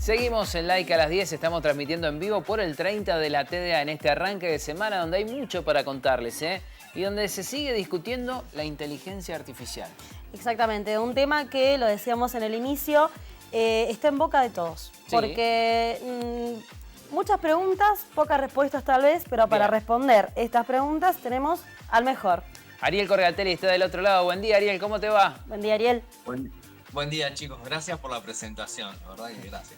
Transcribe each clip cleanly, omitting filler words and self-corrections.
Seguimos en Like a las 10, estamos transmitiendo en vivo por el 30 de la TDA en este arranque de semana donde hay mucho para contarles, y donde se sigue discutiendo la inteligencia artificial. Exactamente, un tema que, lo decíamos en el inicio, está en boca de todos. Sí. Porque muchas preguntas, pocas respuestas tal vez, pero para responder estas preguntas tenemos al mejor. Ariel Corgatelli está del otro lado. Buen día, Ariel, ¿cómo te va? Buen día, Ariel. Buen día, chicos. Gracias por la presentación. La verdad que gracias.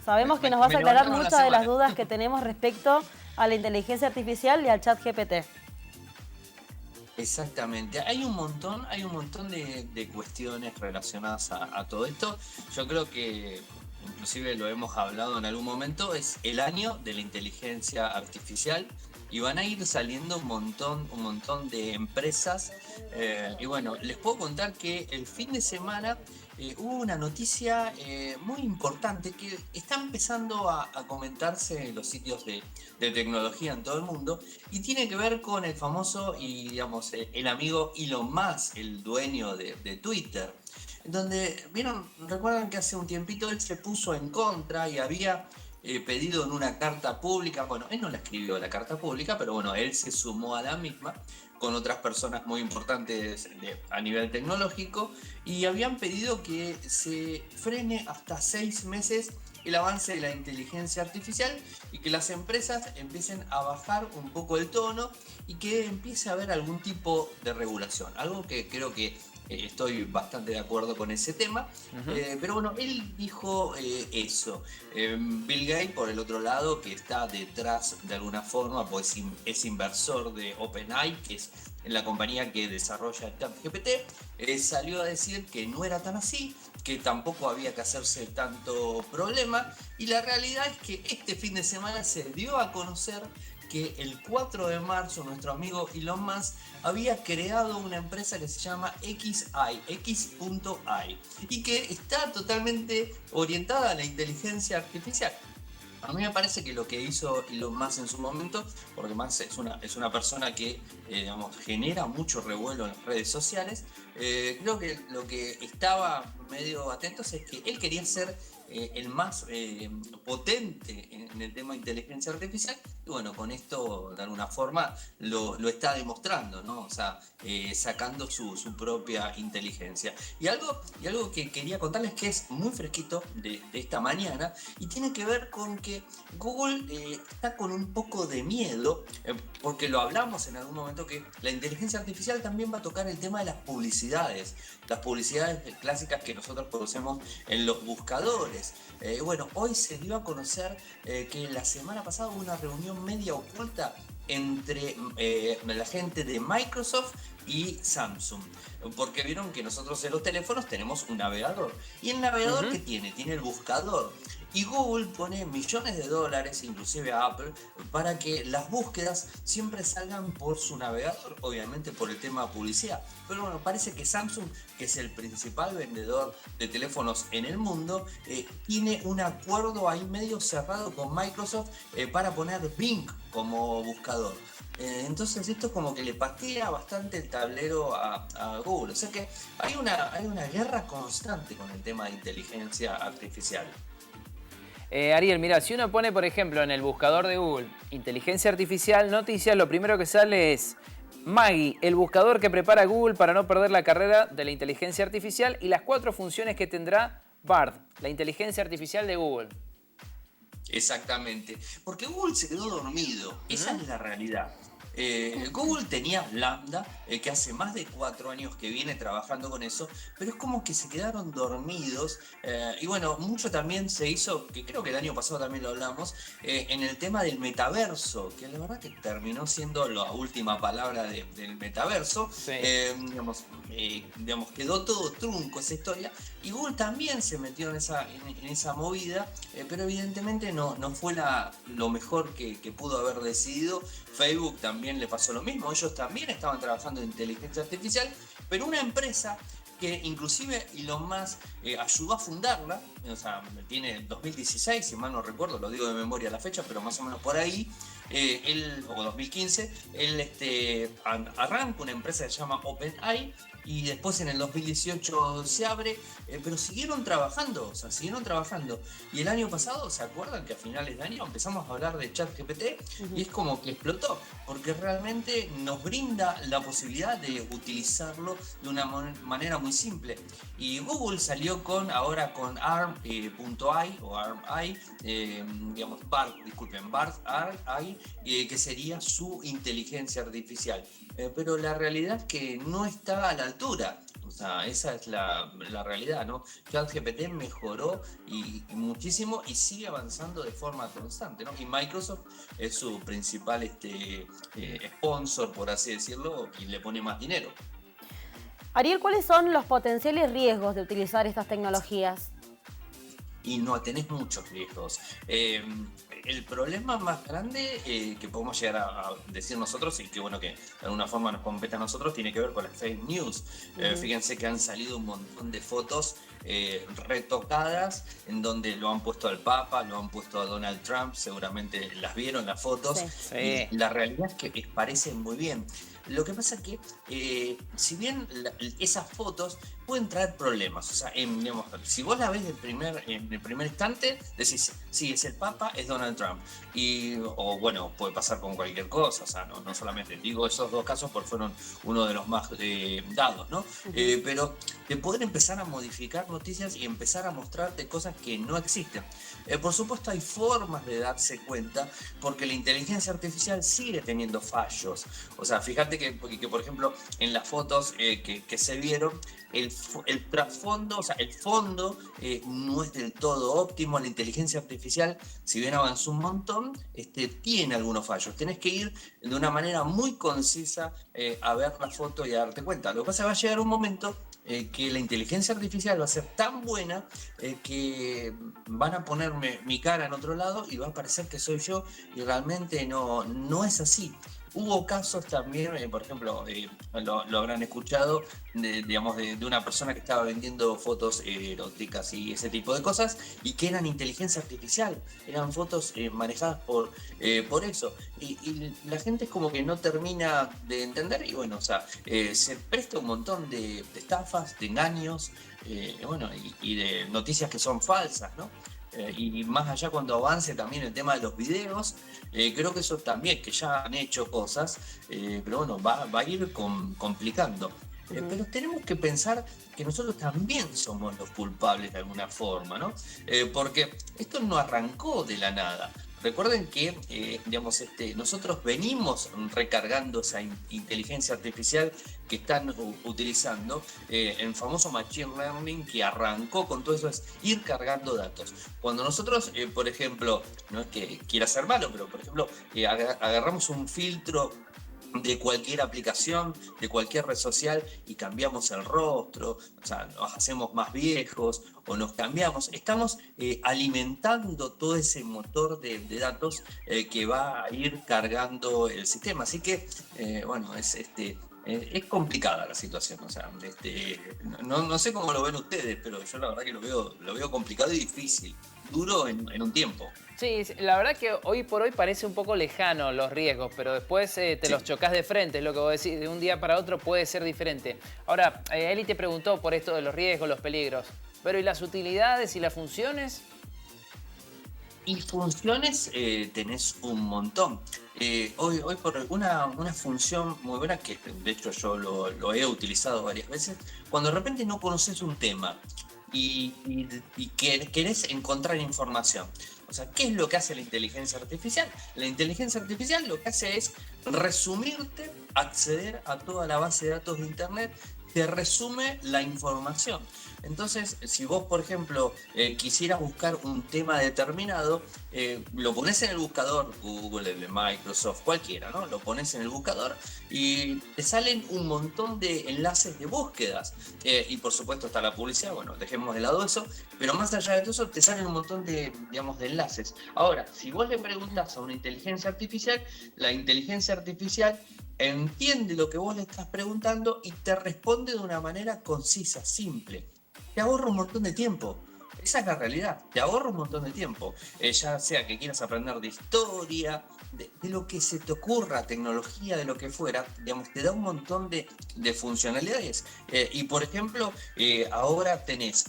Sabemos que nos vas a aclarar muchas de las dudas que tenemos respecto a la inteligencia artificial y al chat GPT. Exactamente. Hay un montón de cuestiones relacionadas a todo esto. Yo creo que, inclusive lo hemos hablado en algún momento, es el año de la inteligencia artificial y van a ir saliendo un montón de empresas. Y bueno, les puedo contar que el fin de semana hubo una noticia muy importante que está empezando a comentarse en los sitios de tecnología en todo el mundo y tiene que ver con el famoso y digamos el amigo Elon Musk, el dueño de Twitter, donde recuerdan que hace un tiempito él se puso en contra y había pedido en una carta pública, bueno, él no la escribió la carta pública, pero bueno, él se sumó a la misma con otras personas muy importantes a nivel tecnológico y habían pedido que se frene hasta 6 meses el avance de la inteligencia artificial y que las empresas empiecen a bajar un poco el tono y que empiece a haber algún tipo de regulación, algo que creo que estoy bastante de acuerdo con ese tema. Pero bueno, él dijo eso. Bill Gates, por el otro lado, que está detrás de alguna forma, pues es inversor de OpenAI, que es la compañía que desarrolla ChatGPT, salió a decir que no era tan así, que tampoco había que hacerse tanto problema, y la realidad es que este fin de semana se dio a conocer que el 4 de marzo nuestro amigo Elon Musk había creado una empresa que se llama X.AI y que está totalmente orientada a la inteligencia artificial. A mí me parece que lo que hizo Elon Musk en su momento, porque Musk es una persona que genera mucho revuelo en las redes sociales, creo que lo que estaba medio atentos es que él quería ser el más potente en el tema de inteligencia artificial y bueno, con esto de alguna forma lo está demostrando, ¿no? O sea, sacando su propia inteligencia. Y algo que quería contarles que es muy fresquito de esta mañana y tiene que ver con que Google está con un poco de miedo, porque lo hablamos en algún momento, que la inteligencia artificial también va a tocar el tema de las publicidades clásicas que nosotros conocemos en los buscadores. Bueno, hoy se dio a conocer que la semana pasada hubo una reunión media oculta entre la gente de Microsoft y Samsung, porque vieron que nosotros en los teléfonos tenemos un navegador y el navegador que tiene el buscador, y Google pone millones de dólares, inclusive a Apple, para que las búsquedas siempre salgan por su navegador, obviamente por el tema de publicidad. Pero bueno, parece que Samsung, que es el principal vendedor de teléfonos en el mundo, tiene un acuerdo ahí medio cerrado con Microsoft para poner Bing como buscador. Entonces esto como que le patea bastante el tablero a Google. O sea que hay una guerra constante con el tema de inteligencia artificial. Ariel, mira, si uno pone, por ejemplo, en el buscador de Google, inteligencia artificial, noticias, lo primero que sale es Maggie, el buscador que prepara Google para no perder la carrera de la inteligencia artificial y las 4 funciones que tendrá Bard, la inteligencia artificial de Google. Exactamente, porque Google se quedó dormido, esa es la realidad. Google tenía Lambda, que hace más de 4 años que viene trabajando con eso, pero es como que se quedaron dormidos. Y bueno, mucho también se hizo, que creo que el año pasado también lo hablamos, en el tema del metaverso, que la verdad que terminó siendo la última palabra del metaverso. Sí. Quedó todo trunco esa historia, y Google también se metió en esa movida, pero evidentemente no fue lo mejor que pudo haber decidido. Facebook también le pasó lo mismo, ellos también estaban trabajando en inteligencia artificial, pero una empresa que inclusive Elon Musk ayudó a fundarla, o sea, tiene 2016, si mal no recuerdo, lo digo de memoria la fecha, pero más o menos por ahí, o 2015, él arranca una empresa que se llama OpenAI, y después en el 2018 se abre, pero siguieron trabajando, o sea, siguieron trabajando. Y el año pasado, ¿se acuerdan que a finales de año empezamos a hablar de ChatGPT? Y es como que explotó, porque realmente nos brinda la posibilidad de utilizarlo de una manera muy simple. Y Google salió ahora con ARM.ai o ARM.ai, digamos, BART.ai, que sería su inteligencia artificial. Pero la realidad es que no está a la altura. O sea, esa es la realidad, ¿no? ChatGPT mejoró y muchísimo y sigue avanzando de forma constante, ¿no? Y Microsoft es su principal sponsor, por así decirlo, y le pone más dinero. Ariel, ¿cuáles son los potenciales riesgos de utilizar estas tecnologías? Y no tenés muchos riesgos. El problema más grande que podemos llegar a decir nosotros, y que bueno que de alguna forma nos compete a nosotros, tiene que ver con las fake news. Fíjense que han salido un montón de fotos retocadas en donde lo han puesto al Papa, lo han puesto a Donald Trump, seguramente las vieron las fotos. Sí. Y la realidad es que parecen muy bien. Lo que pasa es que, si bien esas fotos pueden traer problemas, o sea, digamos, si vos la ves en el primer instante, decís, sí, es el Papa, es Donald Trump. O bueno, puede pasar con cualquier cosa, o sea, no solamente digo esos dos casos porque fueron uno de los más dados, ¿no? Pero te pueden empezar a modificar noticias y empezar a mostrarte cosas que no existen. Por supuesto, hay formas de darse cuenta porque la inteligencia artificial sigue teniendo fallos. O sea, fíjate que por ejemplo, en las fotos que se vieron, el trasfondo, o sea, el fondo no es del todo óptimo. La inteligencia artificial, si bien avanzó un montón, tiene algunos fallos. Tenés que ir de una manera muy concisa a ver la foto y a darte cuenta. Lo que pasa es que va a llegar un momento que la inteligencia artificial va a ser tan buena que van a ponerme mi cara en otro lado y va a parecer que soy yo, y realmente no es así. Hubo casos también, por ejemplo, lo habrán escuchado, de una persona que estaba vendiendo fotos eróticas y ese tipo de cosas, y que eran inteligencia artificial, eran fotos manejadas por eso. Y la gente es como que no termina de entender, y bueno, o sea, se presta un montón de estafas, de engaños, bueno, y de noticias que son falsas, ¿no? Y más allá, cuando avance también el tema de los videos, creo que eso también, que ya han hecho cosas, pero bueno, va a ir complicando. Pero tenemos que pensar que nosotros también somos los culpables de alguna forma, ¿no? Porque esto no arrancó de la nada. Recuerden que digamos, nosotros venimos recargando esa inteligencia artificial que están utilizando, el famoso Machine Learning, que arrancó con todo eso, es ir cargando datos. Cuando nosotros, por ejemplo, no es que quiera ser malo, pero por ejemplo, agarramos un filtro de cualquier aplicación, de cualquier red social, y cambiamos el rostro, o sea, nos hacemos más viejos o nos cambiamos, estamos alimentando todo ese motor de datos que va a ir cargando el sistema. Así que, bueno, es complicada la situación, o sea, no sé cómo lo ven ustedes, pero yo la verdad que lo veo complicado y difícil, duro en un tiempo. Sí, la verdad que hoy por hoy parece un poco lejano los riesgos, pero después te los chocás de frente, es lo que vos decís, de un día para otro puede ser diferente. Ahora, Eli te preguntó por esto de los riesgos, los peligros, pero ¿y las utilidades y las funciones? Y funciones tenés un montón. Hoy por una función muy buena, que de hecho yo lo he utilizado varias veces, cuando de repente no conoces un tema y querés encontrar información. O sea, ¿qué es lo que hace la inteligencia artificial? La inteligencia artificial lo que hace es resumirte, acceder a toda la base de datos de Internet, te resume la información. Entonces, si vos, por ejemplo, quisieras buscar un tema determinado, lo pones en el buscador, Google, el de Microsoft, cualquiera, ¿no? Lo pones en el buscador y te salen un montón de enlaces de búsquedas. Y por supuesto está la publicidad, bueno, dejemos de lado eso, pero más allá de todo eso, te salen un montón de, digamos, de enlaces. Ahora, si vos le preguntás a una inteligencia artificial, la inteligencia artificial entiende lo que vos le estás preguntando y te responde de una manera concisa, simple. Te ahorra un montón de tiempo. esa es la realidad, te ahorra un montón de tiempo, ya sea que quieras aprender de historia, de lo que se te ocurra, tecnología, de lo que fuera, digamos, te da un montón de funcionalidades. Y por ejemplo, ahora tenés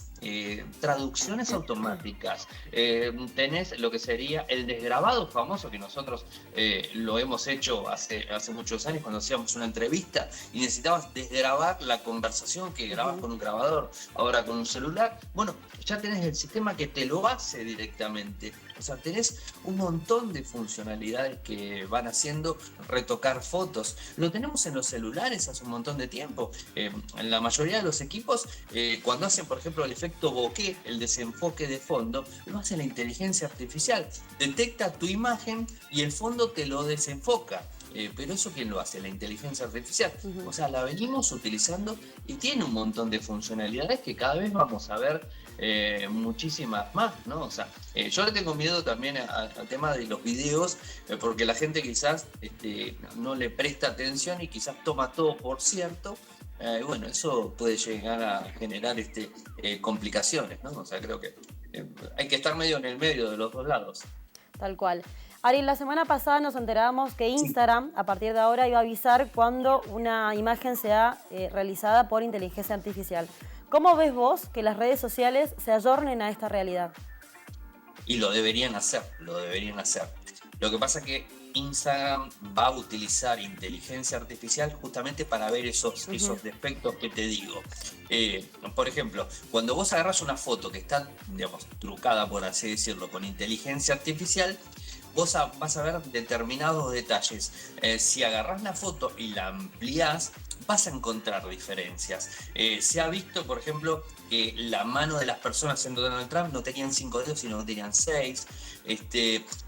traducciones automáticas, tenés lo que sería el desgrabado famoso que nosotros lo hemos hecho hace muchos años cuando hacíamos una entrevista y necesitabas desgrabar la conversación que grabas con un grabador, ahora con un celular. Bueno, ya tenés el sistema que te lo hace directamente. O sea, tenés un montón de funcionalidades que van haciendo retocar fotos. Lo tenemos en los celulares hace un montón de tiempo. En la mayoría de los equipos, cuando hacen, por ejemplo, el efecto bokeh, el desenfoque de fondo, lo hace la inteligencia artificial. Detecta tu imagen y el fondo te lo desenfoca. Pero eso ¿quién lo hace? La inteligencia artificial. O sea, la venimos utilizando y tiene un montón de funcionalidades que cada vez vamos a ver muchísimas más, ¿no? O sea, yo le tengo miedo también al tema de los videos, porque la gente quizás no le presta atención y quizás toma todo por cierto. Bueno, eso puede llegar a generar complicaciones, ¿no? O sea, creo que hay que estar medio en el medio de los dos lados. Tal cual. Ari, la semana pasada nos enterábamos que Instagram, a partir de ahora, iba a avisar cuando una imagen sea realizada por inteligencia artificial. ¿Cómo ves vos que las redes sociales se ayornen a esta realidad? Y lo deberían hacer, lo deberían hacer. Lo que pasa es que Instagram va a utilizar inteligencia artificial justamente para ver esos defectos que te digo. Por ejemplo, cuando vos agarras una foto que está, digamos, trucada, por así decirlo, con inteligencia artificial, vos vas a ver determinados detalles. Si agarrás la foto y la ampliás, vas a encontrar diferencias. Se ha visto, por ejemplo, que la mano de las personas en Donald Trump no tenían 5 dedos, sino que tenían 6.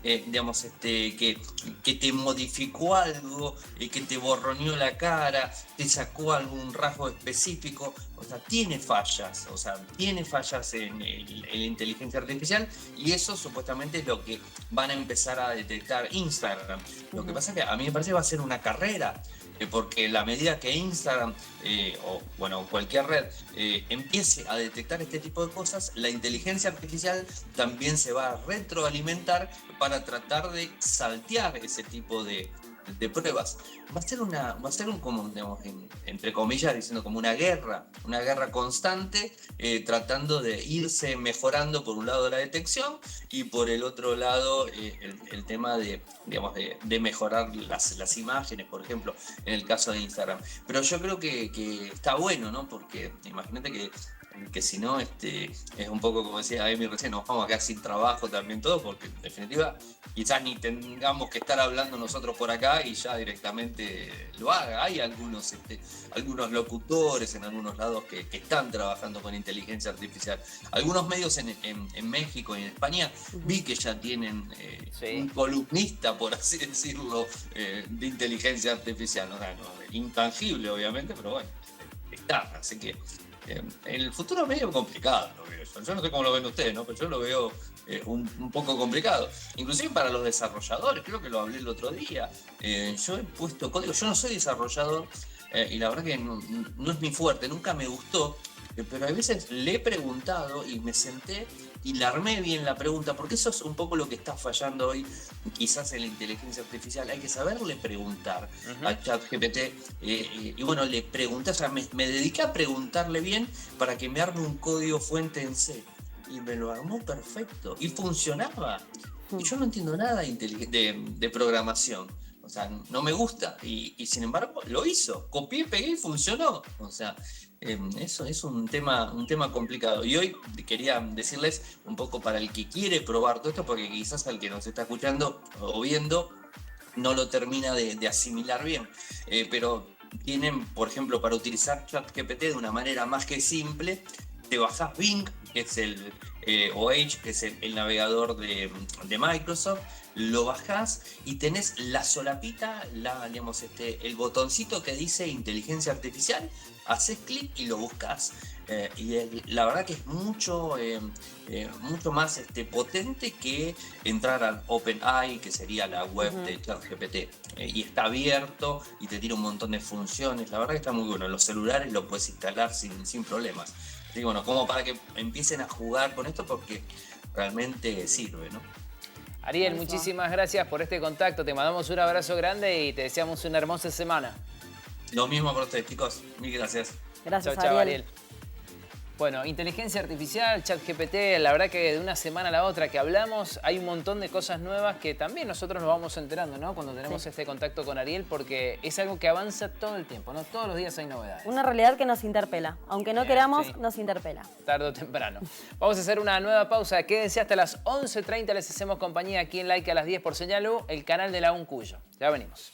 Digamos, que te modificó algo, que te borroneó la cara, te sacó algún rasgo específico. O sea, tiene fallas, en la inteligencia artificial, y eso supuestamente es lo que van a empezar a detectar Instagram. Lo que pasa es que a mí me parece que va a ser una carrera, porque la medida que Instagram o bueno, cualquier red empiece a detectar este tipo de cosas, la inteligencia artificial también se va a retroalimentar para tratar de saltear ese tipo de pruebas. Va a ser un como, digamos, entre comillas, diciendo como una guerra constante, tratando de irse mejorando por un lado la detección y por el otro lado el tema de, digamos, de mejorar las imágenes, por ejemplo, en el caso de Instagram. Pero yo creo que está bueno, ¿no? Porque imagínate que si no, es un poco como decía Emi recién, nos vamos a quedar sin trabajo también todo, porque en definitiva quizás ni tengamos que estar hablando nosotros por acá y ya directamente lo haga. Hay algunos locutores en algunos lados que están trabajando con inteligencia artificial. Algunos medios en México y en España vi que ya tienen un columnista, por así decirlo, de inteligencia artificial. O sea, intangible obviamente, pero bueno, está, así que el futuro es medio complicado, lo veo yo. Yo no sé cómo lo ven ustedes, ¿no? Pero yo lo veo un poco complicado. Inclusive para los desarrolladores, creo que lo hablé el otro día. Yo he puesto código, yo no soy desarrollador y la verdad que no es mi fuerte, nunca me gustó. Pero a veces le he preguntado y me senté y le armé bien la pregunta, porque eso es un poco lo que está fallando hoy, quizás en la inteligencia artificial. Hay que saberle preguntar a ChatGPT. Y bueno, le pregunté, o sea, me dediqué a preguntarle bien para que me arme un código fuente en C. Y me lo armó perfecto. Y funcionaba. Y yo no entiendo nada de programación. O sea, no me gusta. Y sin embargo, lo hizo. Copié, pegué y funcionó. O sea, eso es un tema complicado. Y hoy quería decirles un poco para el que quiere probar todo esto, porque quizás al que nos está escuchando o viendo no lo termina de asimilar bien. Pero tienen, por ejemplo, para utilizar ChatGPT de una manera más que simple, te bajás Bing, que es o Edge, que es el navegador de Microsoft, lo bajás y tenés la solapita, digamos, el botoncito que dice inteligencia artificial, haces clic y lo buscas. Y la verdad que es mucho más potente que entrar al OpenAI, que sería la web de ChatGPT. Y está abierto y te tira un montón de funciones. La verdad que está muy bueno. En los celulares lo puedes instalar sin problemas. Y bueno, como para que empiecen a jugar con esto porque realmente sirve, ¿no? Ariel, muchísimas gracias por este contacto. Te mandamos un abrazo grande y te deseamos una hermosa semana. Lo mismo para ustedes, chicos. Mil gracias. Gracias, Chau, Ariel. Bueno, inteligencia artificial, ChatGPT, la verdad que de una semana a la otra que hablamos hay un montón de cosas nuevas que también nosotros nos vamos enterando, ¿no? Cuando tenemos este contacto con Ariel, porque es algo que avanza todo el tiempo, ¿no? Todos los días hay novedades. Una realidad que nos interpela. Aunque no queramos, nos interpela. Tarde o temprano. Vamos a hacer una nueva pausa. Quédense hasta las 11:30. Les hacemos compañía aquí en Like a las 10 por Señal U, el canal de la UNCuyo. Ya venimos.